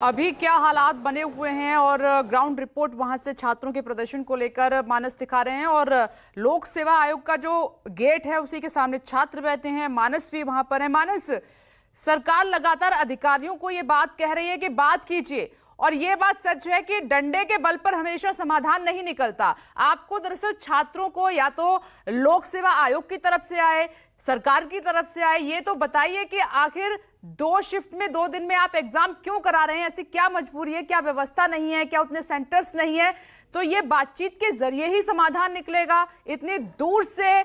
अभी क्या हालात बने हुए हैं और ग्राउंड रिपोर्ट वहां से छात्रों के प्रदर्शन को लेकर मानस दिखा रहे हैं। और लोक सेवा आयोग का जो गेट है उसी के सामने छात्र बैठे हैं। मानस भी वहां पर है। मानस, सरकार लगातार अधिकारियों को ये बात कह रही है कि बात कीजिए, और ये बात सच है कि डंडे के बल पर हमेशा समाधान नहीं निकलता। आपको दरअसल छात्रों को या तो लोक सेवा आयोग की तरफ से आए, सरकार की तरफ से आए, ये तो बताइए कि आखिर 2 शिफ्ट में 2 दिन में आप एग्जाम क्यों करा रहे हैं? ऐसी क्या मजबूरी है? क्या व्यवस्था नहीं है? क्या उतने सेंटर्स नहीं है? तो ये बातचीत के जरिए ही समाधान निकलेगा। इतनी दूर से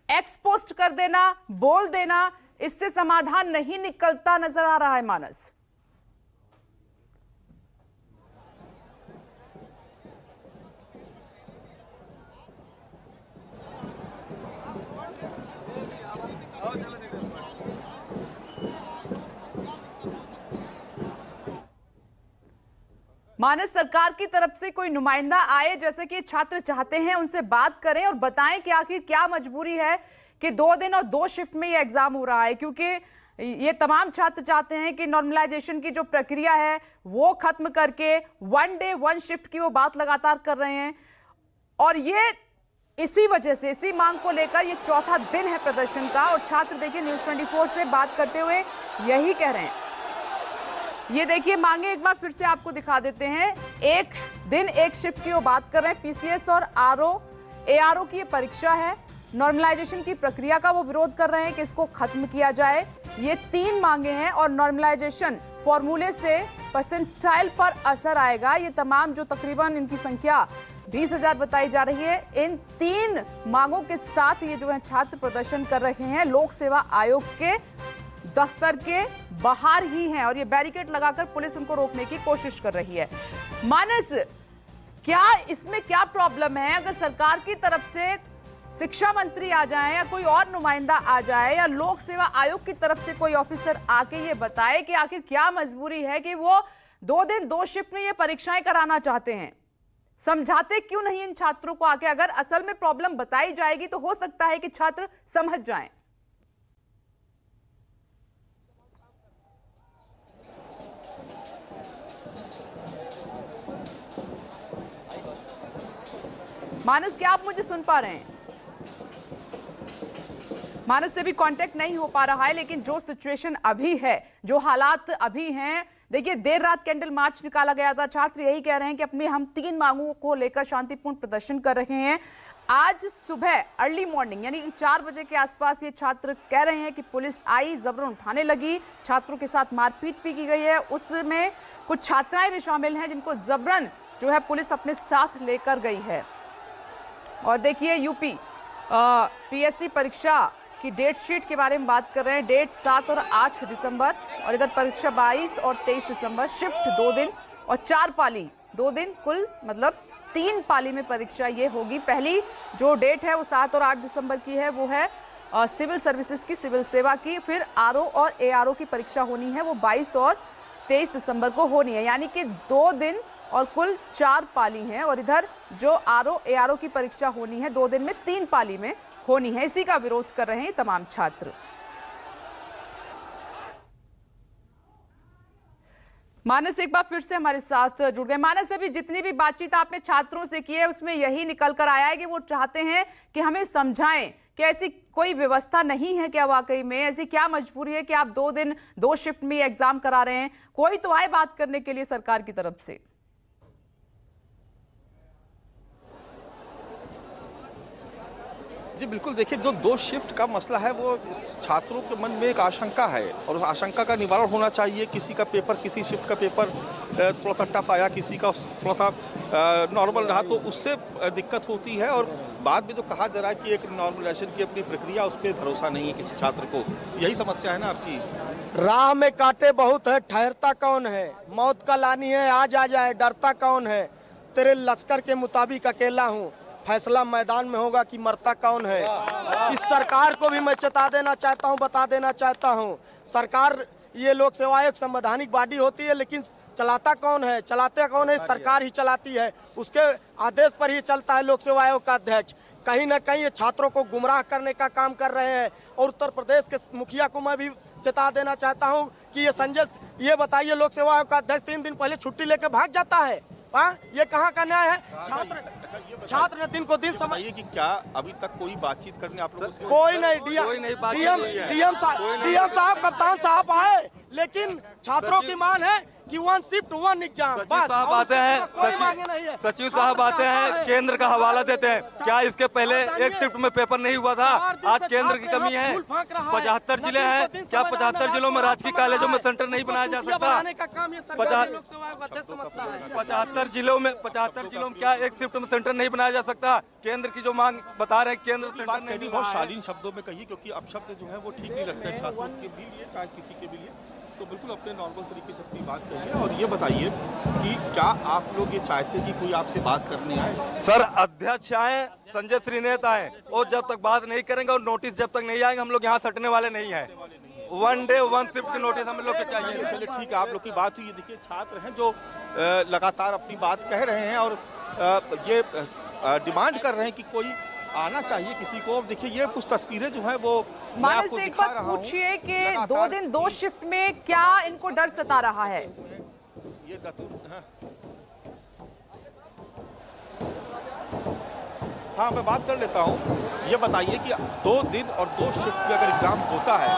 एक्स पोस्ट कर देना, बोल देना, इससे समाधान नहीं निकलता नजर आ रहा है। मानस, मानस, सरकार की तरफ से कोई नुमाइंदा आए, जैसे कि छात्र चाहते हैं, उनसे बात करें और बताएं कि आखिर क्या मजबूरी है कि 2 दिन और 2 शिफ्ट में ये एग्जाम हो रहा है। क्योंकि ये तमाम छात्र चाहते हैं कि नॉर्मलाइजेशन की जो प्रक्रिया है वो खत्म करके 1 डे 1 शिफ्ट की वो बात लगातार कर रहे हैं। और ये इसी वजह से, इसी मांग को लेकर ये चौथा दिन है प्रदर्शन का। और छात्र देखिए न्यूज़ 24 से बात करते हुए यही कह रहे हैं। ये देखिए मांगे एक बार फिर से आपको दिखा देते हैं। 1 दिन 1 शिफ्ट की वो बात कर रहे हैं। पीसीएस और एआरओ की ये परीक्षा है। नॉर्मलाइजेशन की प्रक्रिया का वो विरोध कर रहे हैं कि इसको खत्म किया जाए। ये 3 मांगे हैं और नॉर्मलाइजेशन फॉर्मूले से परसेंटाइल पर असर आएगा। ये तमाम जो तकरीबन इनकी संख्या 20,000 बताई जा रही है, इन 3 मांगों के साथ ये जो है छात्र प्रदर्शन कर रहे हैं। लोक सेवा आयोग के दफ्तर के बाहर ही हैं और ये बैरिकेड लगाकर पुलिस उनको रोकने की कोशिश कर रही है। मानस, क्या इसमें क्या प्रॉब्लम है? अगर सरकार की तरफ से शिक्षा मंत्री आ जाए या कोई और नुमाइंदा आ जाए या लोक सेवा आयोग की तरफ से कोई ऑफिसर आके ये बताए कि आखिर क्या मजबूरी है कि वो 2 दिन 2 शिफ्ट में ये परीक्षाएं कराना चाहते हैं, समझाते क्यों नहीं इन छात्रों को आके? अगर असल में प्रॉब्लम बताई जाएगी तो हो सकता है कि छात्र समझ जाएं। मानस, क्या आप मुझे सुन पा रहे हैं? मानस से भी कांटेक्ट नहीं हो पा रहा है, लेकिन जो सिचुएशन अभी है, जो हालात अभी हैं, देखिए देर रात कैंडल मार्च निकाला गया था। छात्र यही कह रहे हैं कि अपनी हम 3 मांगों को लेकर शांतिपूर्ण प्रदर्शन कर रहे हैं। आज सुबह अर्ली मॉर्निंग यानी कि 4 बजे के आसपास ये छात्र कह रहे हैं कि पुलिस आई, जबरन उठाने लगी, छात्रों के साथ मारपीट भी की गई है। उसमें कुछ छात्राएं भी शामिल हैं जिनको जबरन जो है पुलिस अपने साथ लेकर गई है। और देखिए यूपी पीएससी परीक्षा की डेट शीट के बारे में बात कर रहे हैं। डेट 7 और 8 दिसंबर, और इधर परीक्षा 22 और 23 दिसंबर। शिफ्ट 2 दिन और 4 पाली 2 दिन, कुल मतलब 3 पाली में परीक्षा ये होगी। पहली जो डेट है वो 7 और 8 दिसंबर की है, वो है सिविल सर्विसेज की, सिविल सेवा की। फिर आरओ और एआरओ की परीक्षा होनी है, वो 22 और 23 दिसंबर को होनी है। यानी कि 2 दिन और कुल 4 पाली हैं। और इधर जो आरओ एआरओ की परीक्षा होनी है 2 दिन में 3 पाली में होनी है। इसी का विरोध कर रहे हैं तमाम छात्र। मानस एक बार फिर से हमारे साथ जुड़ गए। मानस, अभी जितनी भी बातचीत आपने छात्रों से की है उसमें यही निकल कर आया है कि वो चाहते हैं कि हमें समझाएं कि ऐसी कोई व्यवस्था नहीं है क्या? वाकई में ऐसी क्या मजबूरी है कि आप 2 दिन 2 शिफ्ट में एग्जाम करा रहे हैं? कोई तो आए बात करने के लिए सरकार की तरफ से। जी बिल्कुल, देखिए जो 2 शिफ्ट का मसला है वो छात्रों के मन में एक आशंका है और उस आशंका का निवारण होना चाहिए। किसी का पेपर, किसी शिफ्ट का पेपर थोड़ा सा टफ आया, किसी का थोड़ा सा नॉर्मल रहा, तो उससे दिक्कत होती है। और बाद में जो कहा जा रहा है कि एक नॉर्मलाइजेशन की अपनी प्रक्रिया, उस पर भरोसा नहीं है किसी छात्र को। यही समस्या है ना आपकी? राह में कांटे बहुत है, ठहरता कौन है? मौत का लानी है, आज आ जाए, डरता कौन है? तेरे लश्कर के मुताबिक अकेला हूँ, फैसला मैदान में होगा कि मरता कौन है। इस सरकार को भी मैं चेता देना चाहता हूं, बता देना चाहता हूं, सरकार, ये लोक सेवा आयोग संवैधानिक बॉडी होती है, लेकिन चलाता कौन है? चलाते कौन है? सरकार ही चलाती है, उसके आदेश पर ही चलता है लोक सेवा आयोग का अध्यक्ष। कहीं ना कहीं ये छात्रों को गुमराह करने का काम कर रहे हैं। और उत्तर प्रदेश के मुखिया को मैं भी चेता देना चाहता हूं कि ये संजय ये बताइए लोक सेवा आयोग का अध्यक्ष 3 दिन पहले छुट्टी लेके भाग जाता है। हाँ, ये कहाँ का न्याय है? छात्र ने दिन को दिन समझिए कि क्या अभी तक कोई बातचीत करने आप लोगों से कोई नहीं। डीएम साहब, कप्तान साहब आए, लेकिन छात्रों की मांग है कि 1 शिफ्ट 1 एग्जाम। सचिव साहब आते हैं, सचिव साहब आते हैं, केंद्र का हवाला देते हैं। क्या इसके पहले एक शिफ्ट में पेपर नहीं हुआ था? आज केंद्र की कमी है। 75 जिले हैं, क्या 75 जिलों में राजकीय कॉलेजों में सेंटर नहीं बनाया जा सकता? 75 जिलों में क्या एक शिफ्ट में सेंटर नहीं बनाया जा सकता? केंद्र की जो मांग बता रहे हैं, केंद्र सेंटर नहीं बहुत शालीन शब्दों में कहिए, क्योंकि अपशब्द जो है वो ठीक नहीं लगता है छात्रों के भी लिए, चाहे किसी के भी लिए। तो बिल्कुल अपने नॉर्मल तरीके से अपनी बात करिए और ये बताइए कि क्या आप लोग ये चाहते हैं कि कोई आपसे बात करने आए? सर, अध्यक्ष आए, संजय श्रीनेत आए, और जब तक बात नहीं करेंगे और नोटिस जब तक नहीं आएंगे, हम लोग यहाँ सटने वाले नहीं हैं। 1 डे 1 शिफ्ट की नोटिस हम लोग को चाहिए। चलिए ठीक है, आप लोग की बात हुई। ये देखिए छात्र हैं जो लगातार अपनी बात कह रहे हैं और ये डिमांड कर रहे हैं कि कोई आना चाहिए किसी को। देखिए ये कुछ तस्वीरें जो है वो मानस से एक बात पूछिए कि 2 दिन 2 शिफ्ट में क्या इनको डर सता रहा है? ये हाँ, मैं बात कर लेता हूँ। ये बताइए कि 2 दिन और 2 शिफ्ट में अगर एग्जाम होता है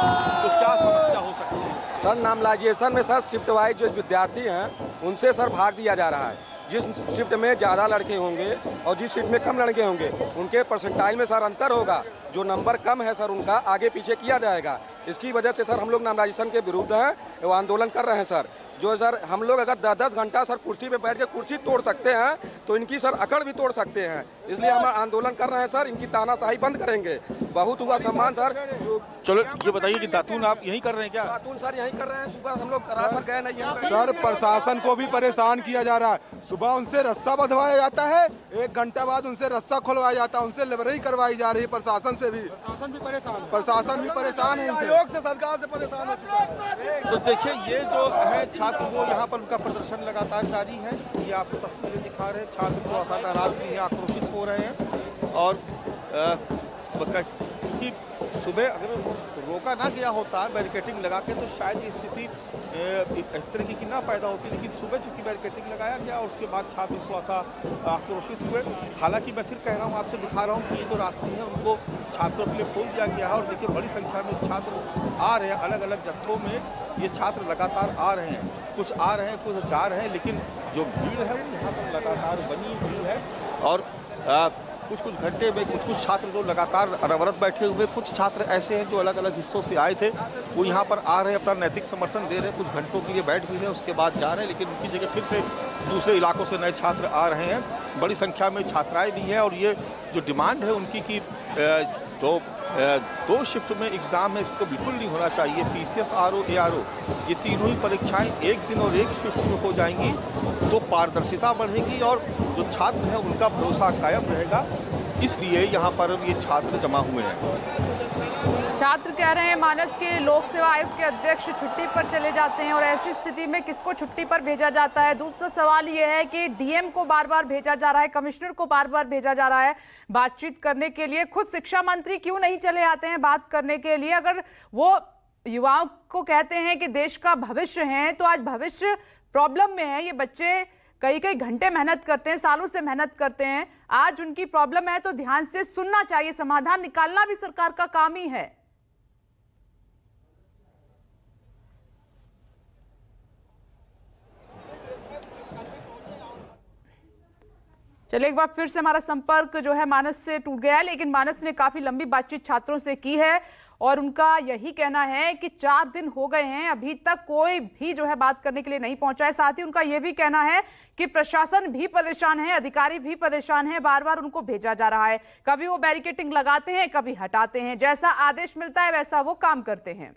तो क्या समस्या हो सकती है? सर, नॉर्मलाइजेशन में सर शिफ्ट वाइज जो विद्यार्थी हैं उनसे सर भाग दिया जा रहा है। जिस शिफ्ट में ज़्यादा लड़के होंगे और जिस शिफ्ट में कम लड़के होंगे उनके परसेंटाइल में सर अंतर होगा। जो नंबर कम है सर उनका आगे पीछे किया जाएगा। इसकी वजह से सर हम लोग नॉर्मलाइजेशन के विरुद्ध हैं, वो आंदोलन कर रहे हैं सर। जो सर हम लोग अगर 10-10 घंटा सर कुर्सी पे बैठ के कुर्सी तोड़ सकते हैं तो इनकी सर अकड़ भी तोड़ सकते हैं। इसलिए हम आंदोलन कर रहे हैं सर, इनकी तानाशाही बंद करेंगे। बहुत हुआ सम्मान सर। चलो ये बताइए कि दातून आप यही कर रहे हैं क्या? दातून सर यही कर रहे हैं। सुबह हम लोग रात भर गए नहीं सर, प्रशासन को भी परेशान किया जा रहा है। सुबह उनसे रस्सा बंधवाया जाता है, 1 घंटा बाद उनसे रस्सा खुलवाया जाता है, उनसे लेबरई करवाई जा रही है। प्रशासन से भी प्रशासन भी परेशान है, आयोग से, सरकार से परेशान हो चुका है। तो देखिए ये जो है छात्र वो यहाँ पर उनका प्रदर्शन लगातार जारी है। ये आपको तस्वीरें दिखा रहे हैं। छात्र थोड़ा सा नाराज भी हैं, आक्रोशित हो रहे हैं। और क्योंकि सुबह अगर रोका ना गया होता बैरिकेटिंग लगा के तो शायद ये स्थिति इस तरह की ना पैदा होती, लेकिन सुबह चूंकि बैरिकेटिंग लगाया गया और उसके बाद छात्र थोड़ा सा आक्रोशित हुए। हालांकि मैं फिर कह रहा हूँ, आपसे दिखा रहा हूँ कि ये जो रास्ते हैं उनको छात्रों के लिए खोल दिया गया है। और देखिए बड़ी संख्या में छात्र आ रहे हैं, अलग अलग जत्थों में ये छात्र लगातार आ रहे हैं। कुछ आ रहे हैं, कुछ जा रहे हैं, लेकिन जो भीड़ है वो यहाँ पर लगातार बनी हुई है। और कुछ घंटे में कुछ छात्र जो लगातार अनवरत बैठे हुए, कुछ छात्र ऐसे हैं जो अलग अलग हिस्सों से आए थे, वो यहाँ पर आ रहे हैं, अपना नैतिक समर्थन दे रहे हैं। कुछ घंटों के लिए बैठ भी हैं, उसके बाद जा रहे हैं, लेकिन उनकी जगह फिर से दूसरे इलाकों से नए छात्र आ रहे हैं। बड़ी संख्या में छात्राएं भी हैं। और ये जो डिमांड है उनकी कि जो 2 शिफ्ट में एग्ज़ाम है इसको बिल्कुल नहीं होना चाहिए। PCS, RO, ARO ये तीनों ही परीक्षाएं 1 दिन और 1 शिफ्ट में हो जाएंगी तो पारदर्शिता बढ़ेगी और जो छात्र हैं उनका भरोसा कायम रहेगा। इसलिए यहाँ पर ये छात्र जमा हुए हैं। छात्र कह रहे हैं मानस के लोक सेवा आयोग के अध्यक्ष छुट्टी पर चले जाते हैं और ऐसी स्थिति में किसको छुट्टी पर भेजा जाता है? दूसरा सवाल ये है कि DM को बार बार भेजा जा रहा है, कमिश्नर को बार बार भेजा जा रहा है बातचीत करने के लिए। खुद शिक्षा मंत्री क्यों नहीं चले आते हैं बात करने के लिए? अगर वो युवाओं को कहते हैं कि देश का भविष्य है, तो आज भविष्य प्रॉब्लम में है। ये बच्चे कई घंटे मेहनत करते हैं, सालों से मेहनत करते हैं, आज उनकी प्रॉब्लम है तो ध्यान से सुनना चाहिए। समाधान निकालना भी सरकार का काम ही है। चलिए एक बार फिर से हमारा संपर्क जो है मानस से टूट गया है, लेकिन मानस ने काफी लंबी बातचीत छात्रों से की है और उनका यही कहना है कि 4 दिन हो गए हैं, अभी तक कोई भी जो है बात करने के लिए नहीं पहुंचा है। साथ ही उनका यह भी कहना है कि प्रशासन भी परेशान है, अधिकारी भी परेशान है, बार बार उनको भेजा जा रहा है। कभी वो बैरिकेटिंग लगाते हैं, कभी हटाते हैं, जैसा आदेश मिलता है वैसा वो काम करते हैं।